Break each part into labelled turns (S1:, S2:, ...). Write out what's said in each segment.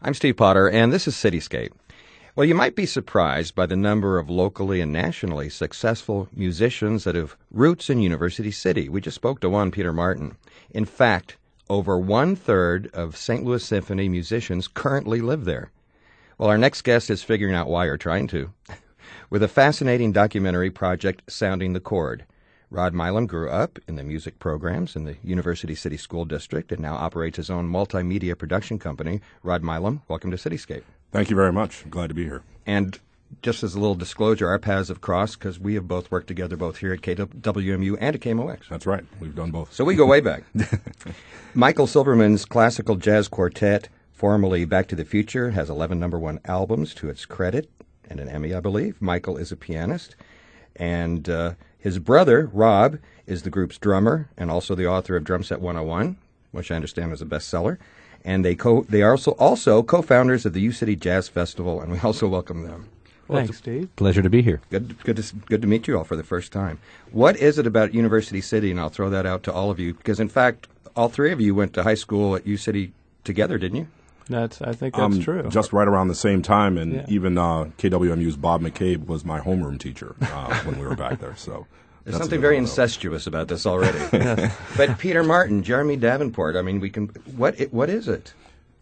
S1: I'm Steve Potter, and this is Cityscape. Well, you might be surprised by the number of locally and nationally successful musicians that have roots in University City. We just spoke to one, Peter Martin. In fact, over one-third of St. Louis Symphony musicians currently live there. Well, our next guest is figuring out why, or trying to, with a fascinating documentary project, Sounding the Chord. Rod Milam grew up in the music programs in the University City School District and now operates his own multimedia production company. Rod Milam, welcome to Cityscape.
S2: Thank you very much. I'm glad to be here.
S1: And just as a little disclosure, our paths have crossed because we have both worked together both here at KWMU and at KMOX.
S2: That's right. We've done both.
S1: So we go way back. Michael Silverman's classical jazz quartet, formerly Back to the Future, has 11 number one albums to its credit and an Emmy, I believe. Michael is a pianist. And his brother, Rob, is the group's drummer and also the author of Drum Set 101, which I understand is a bestseller. And they are also co-founders of the U City Jazz Festival, and we also welcome them.
S3: Well, thanks, Steve.
S4: Pleasure to be here.
S1: Good to meet you all for the first time. What is it about University City, and I'll throw that out to all of you, because in fact, all three of you went to high school at U City together, didn't you?
S3: I think that's true.
S2: Just right around the same time, and even KWMU's Bob McCabe was my homeroom teacher when we were back there. So
S1: there's something very incestuous about this already. But Peter Martin, Jeremy Davenport, I mean, what is it?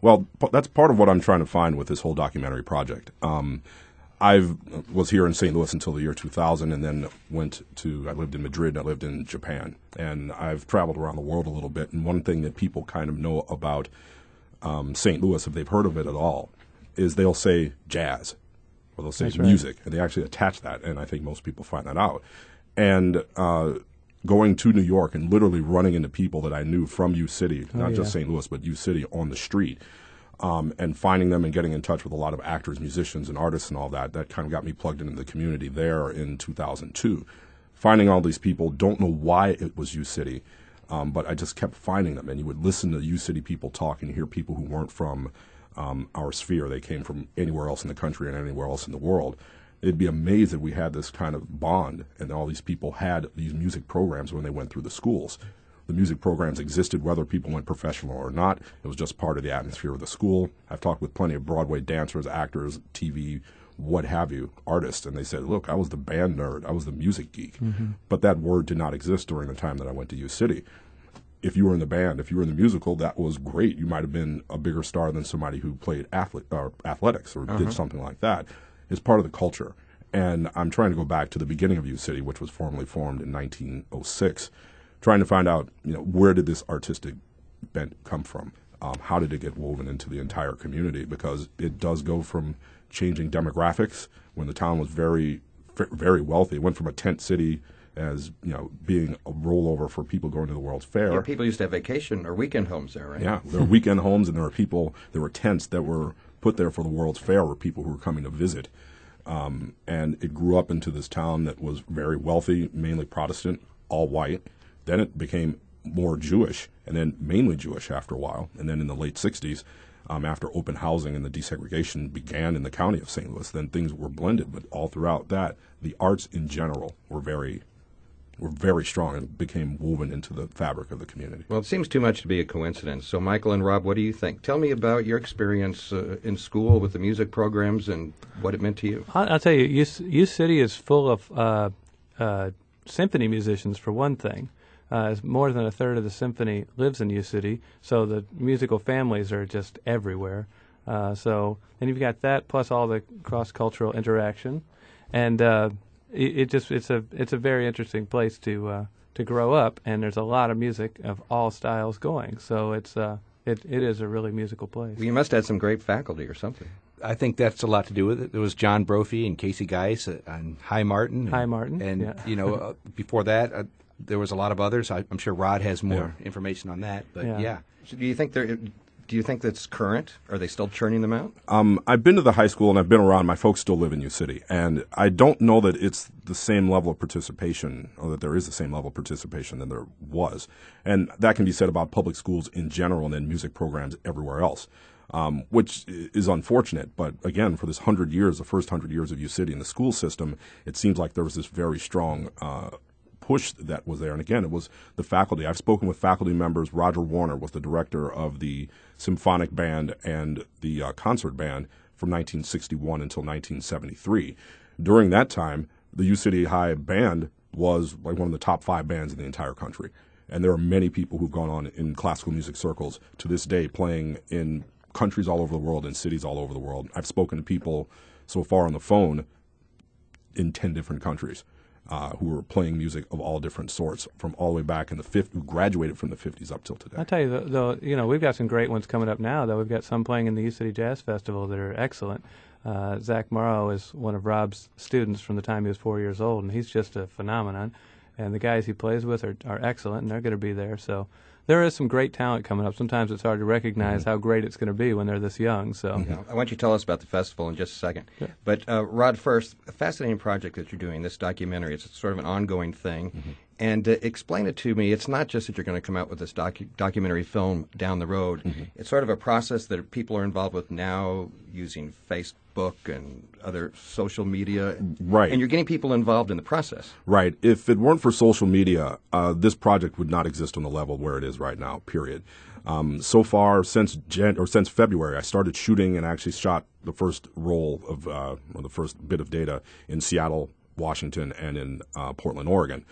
S2: Well, that's part of what I'm trying to find with this whole documentary project. I was here in St. Louis until the year 2000, and then I lived in Madrid, I lived in Japan, and I've traveled around the world a little bit. And one thing that people kind of know about St. Louis, if they've heard of it at all, is they'll say jazz, or they'll say music, and they actually attach that, and I think most people find that out. And going to New York and literally running into people that I knew from U City, not just St. Louis, but U City on the street, and finding them and getting in touch with a lot of actors, musicians, and artists and all that kind of got me plugged into the community there in 2002. Finding all these people, don't know why it was U City, but I just kept finding them, and you would listen to U City people talk and hear people who weren't from our sphere. They came from anywhere else in the country and anywhere else in the world. It'd be amazed that we had this kind of bond, and all these people had these music programs when they went through the schools. The music programs existed whether people went professional or not. It was just part of the atmosphere of the school. I've talked with plenty of Broadway dancers, actors, TV, what have you, artists, and they said, look, I was the band nerd, I was the music geek. Mm-hmm. But that word did not exist during the time that I went to U City. If you were in the band, if you were in the musical, that was great. You might have been a bigger star than somebody who played athletics or did something like that. It's part of the culture. And I'm trying to go back to the beginning of U City, which was formally formed in 1906, trying to find out, where did this artistic bent come from? How did it get woven into the entire community? Because it does go from changing demographics. When the town was very, very wealthy, it went from a tent city as being a rollover for people going to the World's Fair.
S1: Yeah, people used to have vacation or weekend homes there, right?
S2: Yeah, there were weekend homes, and there were tents that were put there for the World's Fair, were people who were coming to visit. And it grew up into this town that was very wealthy, mainly Protestant, all white. Then it became more Jewish, and then mainly Jewish after a while. And then in the late 60s, after open housing and the desegregation began in the county of St. Louis, then things were blended. But all throughout that, the arts in general were very strong and became woven into the fabric of the community.
S1: Well, it seems too much to be a coincidence. So, Michael and Rob, what do you think? Tell me about your experience in school with the music programs and what it meant to you.
S3: I'll tell you, U City is full of symphony musicians, for one thing. More than a third of the symphony lives in U City, so the musical families are just everywhere. And you've got that plus all the cross-cultural interaction, and it's a very interesting place to grow up, and there's a lot of music of all styles going. So it is a really musical place.
S1: Well, you must have had some great faculty or something.
S4: I think that's a lot to do with it. There was John Brophy and Casey Geis and Hi Martin. And before that, there was a lot of others. I'm sure Rod has more information on that. But
S1: So do you think that's current? Are they still churning them out?
S2: I've been to the high school and I've been around. My folks still live in U City, and I don't know that it's the same level of participation, or that there is the same level of participation than there was. And that can be said about public schools in general, and then music programs everywhere else. Which is unfortunate. But again, for this 100 years, the first 100 years of U City in the school system, it seems like there was this very strong push that was there. And again, it was the faculty. I've spoken with faculty members. Roger Warner was the director of the symphonic band and the concert band from 1961 until 1973. During that time, the U City High band was like one of the top 5 bands in the entire country. And there are many people who've gone on in classical music circles to this day playing in countries all over the world and cities all over the world. I've spoken to people so far on the phone in 10 different countries who are playing music of all different sorts from all the way back in the 50s, who graduated from the 50s up till today.
S3: I'll tell you, though, we've got some great ones coming up now, though. We've got some playing in the U City Jazz Festival that are excellent. Zach Morrow is one of Rob's students from the time he was 4 years old, and he's just a phenomenon. And the guys he plays with are excellent, and they're going to be there. So there is some great talent coming up. Sometimes it's hard to recognize how great it's going to be when they're this young. So
S1: I want you to tell us about the festival in just a second. Yeah. But Rod, first, a fascinating project that you're doing, this documentary. It's sort of an ongoing thing. And explain it to me. It's not just that you're going to come out with this documentary film down the road. It's sort of a process that people are involved with now using Facebook and other social media.
S2: Right.
S1: And you're getting people involved in the process.
S2: Right. If it weren't for social media, this project would not exist on the level where it is right now, period. So far, since February, I started shooting and actually shot the first roll of, or the first bit of data in Seattle, Washington, and in Portland, Oregon.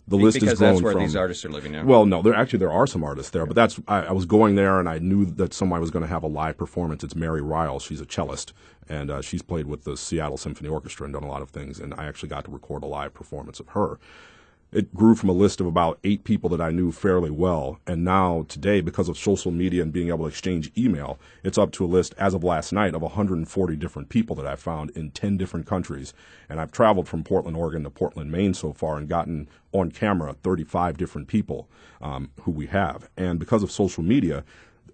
S2: The list
S1: because
S2: is grown
S1: that's where
S2: from,
S1: these artists are living now.
S2: Well, no, there are some artists there, but I was going there and I knew that somebody was going to have a live performance. It's Mary Ryle. She's a cellist, and she's played with the Seattle Symphony Orchestra and done a lot of things, and I actually got to record a live performance of her. It grew from a list of about 8 people that I knew fairly well, and now today, because of social media and being able to exchange email, it's up to a list as of last night of 140 different people that I've found in 10 different countries. And I've traveled from Portland, Oregon to Portland, Maine so far and gotten on camera 35 different people who we have. And because of social media,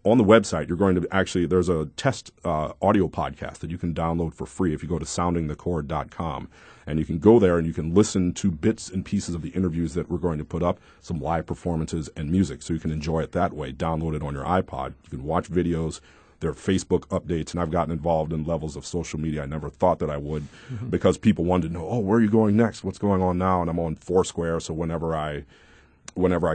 S2: on the website, you're going to actually, there's a test audio podcast that you can download for free if you go to soundingthecord.com. And you can go there and you can listen to bits and pieces of the interviews that we're going to put up, some live performances and music. So you can enjoy it that way. Download it on your iPod. You can watch videos. There are Facebook updates. And I've gotten involved in levels of social media I never thought that I would because people wanted to know, oh, where are you going next? What's going on now? And I'm on Foursquare. So whenever I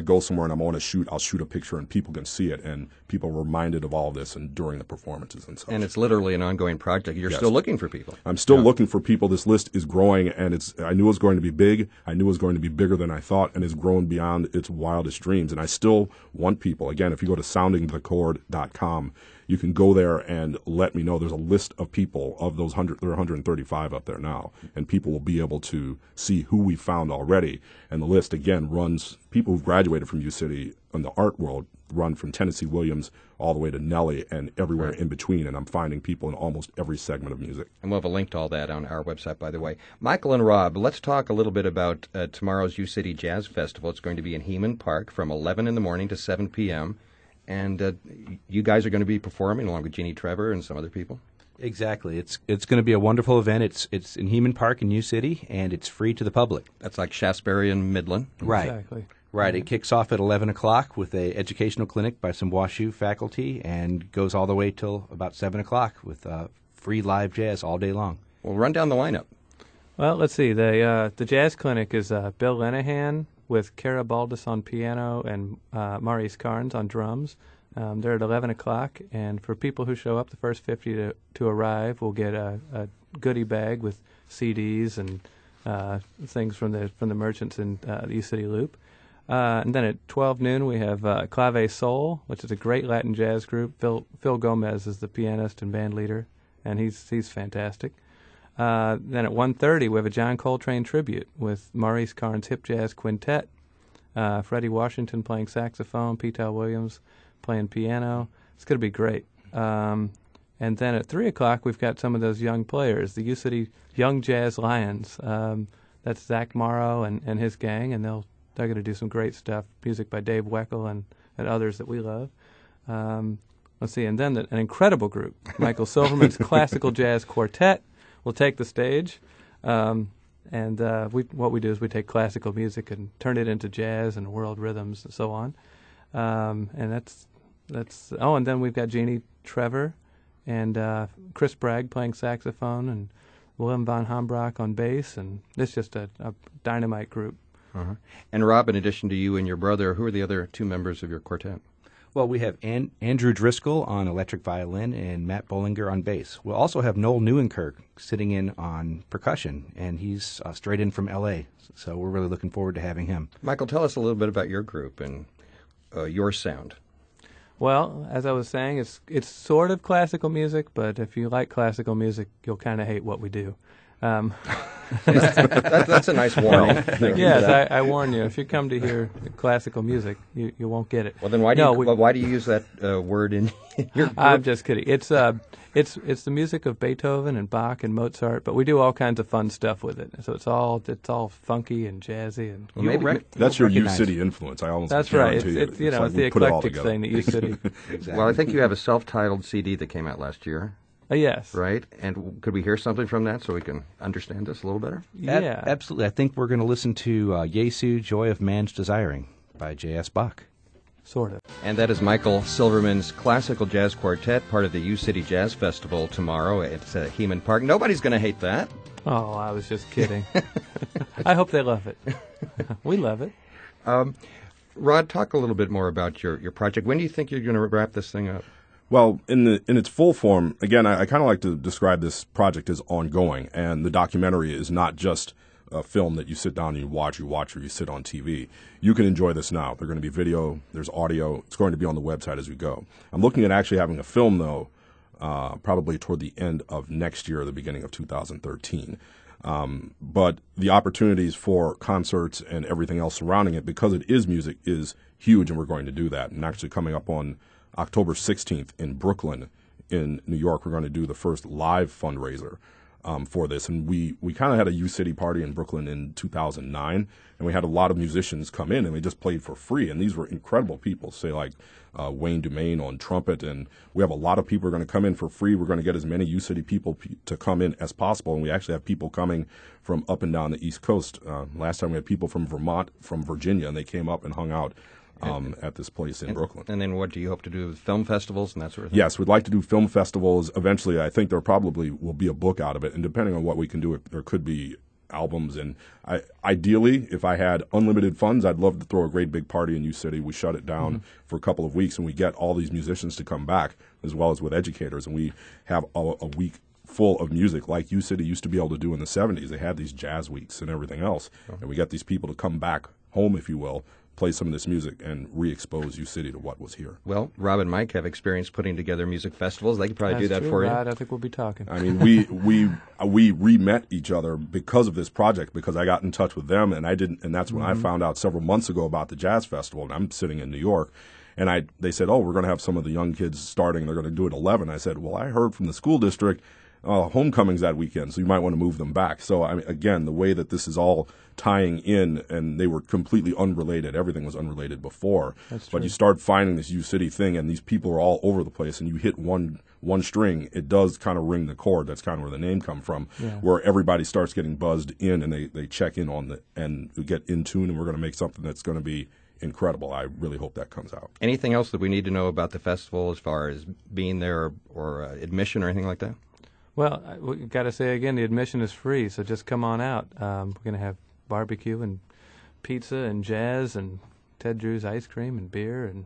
S2: go somewhere and I'm on a shoot, I'll shoot a picture and people can see it, and people are reminded of all this and during the performances and such.
S1: And it's literally an ongoing project. You're still looking for people.
S2: I'm still looking for people. This list is growing, and I knew it was going to be big. I knew it was going to be bigger than I thought, and it's grown beyond its wildest dreams. And I still want people. Again, if you go to soundingthecord.com, you can go there and let me know. There's a list of people of those 100. There are 135 up there now, and people will be able to see who we found already. And the list again runs people who've graduated from U City in the art world, run from Tennessee Williams all the way to Nelly and everywhere in between. And I'm finding people in almost every segment of music.
S1: And we'll have a link to all that on our website, by the way. Michael and Rob, let's talk a little bit about tomorrow's U City Jazz Festival. It's going to be in Heman Park from 11 in the morning to 7 p.m. And you guys are going to be performing along with Jeannie Trevor and some other people?
S4: Exactly. It's going to be a wonderful event. It's in Heman Park in U City, and it's free to the public.
S1: That's like Shaftesbury and Midland.
S4: Right.
S3: Exactly.
S4: Right. It kicks off at 11 o'clock with an educational clinic by some WashU faculty and goes all the way till about 7 o'clock with free live jazz all day long.
S1: Well, run down the lineup.
S3: Well, let's see. The jazz clinic is Bill Lenahan with Kara Baldus on piano and Maurice Carnes on drums. They're at 11 o'clock, and for people who show up, the first 50 to arrive will get a goodie bag with CDs and things from the merchants in the U City Loop. And then at 12 noon, we have Clave Soul, which is a great Latin jazz group. Phil Gomez is the pianist and band leader, and he's fantastic. Then at 1:30, we have a John Coltrane tribute with Maurice Carnes Hip Jazz Quintet, Freddie Washington playing saxophone, P.T.L. Williams playing piano. It's going to be great. And then at 3 o'clock, we've got some of those young players, the U City Young Jazz Lions. That's Zach Morrow and his gang, and they're going to do some great stuff, music by Dave Weckl and others that we love. Let's see, and then an incredible group, Michael Silverman's Classical Jazz Quartet, will take the stage. What we do is we take classical music and turn it into jazz and world rhythms and so on. And and then we've got Jeannie Trevor and Chris Bragg playing saxophone and Willem van Hambrock on bass, and it's just a dynamite group.
S1: And Rob, in addition to you and your brother, who are the other two members of your quartet?
S4: Well, we have Andrew Driscoll on electric violin and Matt Bollinger on bass. We'll also have Noel Neuenkirk sitting in on percussion, and he's straight in from L.A., so we're really looking forward to having him.
S1: Michael, tell us a little bit about your group and your sound.
S3: Well, as I was saying, it's sort of classical music, but if you like classical music, you'll kind of hate what we do.
S1: That's a nice warning.
S3: Yes, I warn you. If you come to hear classical music, you won't get it.
S1: Well, then why do you use that word in your group?
S3: I'm just kidding. It's the music of Beethoven and Bach and Mozart, but we do all kinds of fun stuff with it. So it's all funky and jazzy and.
S1: Well, maybe
S2: that's your U-City influence. I almost
S3: that's right.
S2: It's
S3: it's the eclectic thing that U-City.
S4: Exactly.
S1: Well, I think you have a self-titled CD that came out last year.
S3: Yes.
S1: Right? And could we hear something from that so we can understand this a little better?
S3: Yeah.
S4: Absolutely. I think we're going to listen to Jesu, Joy of Man's Desiring by J.S. Bach.
S3: Sort of.
S1: And that is Michael Silverman's Classical Jazz Quartet, part of the U-City Jazz Festival tomorrow at Heman Park. Nobody's going to hate that.
S3: Oh, I was just kidding. I hope they love it. We love it.
S1: Rod, talk a little bit more about your project. When do you think you're going to wrap this thing up?
S2: Well, in its full form, again, I kind of like to describe this project as ongoing, and the documentary is not just a film that you sit down and you watch, or you sit on TV. You can enjoy this now. There's going to be video, there's audio. It's going to be on the website as we go. I'm looking at actually having a film, though, probably toward the end of next year or the beginning of 2013. But the opportunities for concerts and everything else surrounding it, because it is music, is huge, and we're going to do that. And actually coming up on October 16th in Brooklyn, in New York, we're going to do the first live fundraiser for this. And we kind of had a U-City party in Brooklyn in 2009, and we had a lot of musicians come in, and we just played for free. And these were incredible people, say like Wayne Dumaine on trumpet. And we have a lot of people who are going to come in for free. We're going to get as many U-City people to come in as possible. And we actually have people coming from up and down the East Coast. Last time we had people from Vermont, from Virginia, and they came up and hung out at this place in Brooklyn.
S1: And then what do you hope to do with film festivals and that sort of thing?
S2: Yes, we'd like to do film festivals. Eventually, I think there probably will be a book out of it. And depending on what we can do, there could be albums. And ideally, if I had unlimited funds, I'd love to throw a great big party in U-City. We shut it down for a couple of weeks, and we get all these musicians to come back, as well as with educators. And we have a week full of music like U-City used to be able to do in the 70s. They had these jazz weeks and everything else. And we get these people to come back home, if you will, play some of this music and re-expose U-City to what was here.
S1: Well, Rob and Mike have experience putting together music festivals. They could probably do that
S3: true,
S1: for
S3: Rod.
S1: you.
S3: I think we'll be talking.
S2: I mean, we re-met each other because of this project, because I got in touch with them, and that's when I found out several months ago about the Jazz Festival, and I'm sitting in New York. And they said, we're going to have some of the young kids starting. They're going to do it at 11. I said, well, I heard from the school district homecoming's that weekend, so you might want to move them back. So, I mean, again, the way that this is all tying in, and they were completely unrelated. Everything was unrelated before.
S3: That's true.
S2: But you start finding this U-City thing, and these people are all over the place, and you hit one string, it does kind of ring the chord. That's kind of where the name come from, where everybody starts getting buzzed in, and they check in on and we get in tune, and we're going to make something that's going to be incredible. I really hope that comes out.
S1: Anything else that we need to know about the festival as far as being there or admission or anything like that?
S3: Well, we got to say again, the admission is free, so just come on out. We're going to have barbecue and pizza and jazz and Ted Drew's ice cream and beer and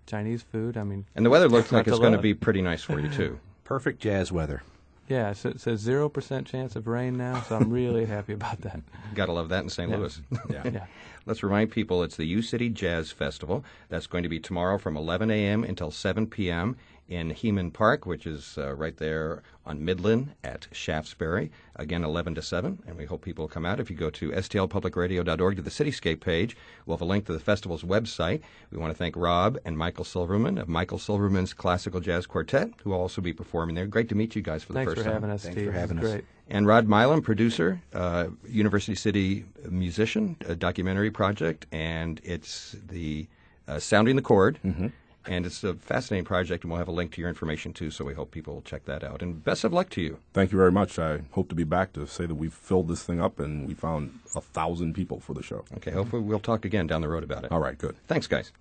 S3: Chinese food. I mean,
S1: and the weather looks like it's going to be pretty nice for you too.
S4: Perfect jazz weather.
S3: Yeah, so it says 0% chance of rain now, so I'm really happy about that.
S1: Got to love that in St. Louis.
S3: Yeah.
S1: Let's remind people it's the U-City Jazz Festival. That's going to be tomorrow from 11 a.m. until 7 p.m. in Heman Park, which is right there on Midland at Shaftesbury. Again, 11 to 7, and we hope people will come out. If you go to stlpublicradio.org to the Cityscape page, we'll have a link to the festival's website. We want to thank Rob and Michael Silverman of Michael Silverman's Classical Jazz Quartet, who will also be performing there. Great to meet you guys for the first time.
S3: Thanks for having us, Steve.
S4: Thanks for having us.
S3: Great.
S1: And Rod Milam, producer, University City musician, a documentary project, and it's the Sounding the Chord. And it's a fascinating project, and we'll have a link to your information, too, so we hope people will check that out. And best of luck to you.
S2: Thank you very much. I hope to be back to say that we've filled this thing up, and we found 1,000 people for the show.
S1: Okay, hopefully we'll talk again down the road about it.
S2: All right, good.
S1: Thanks, guys.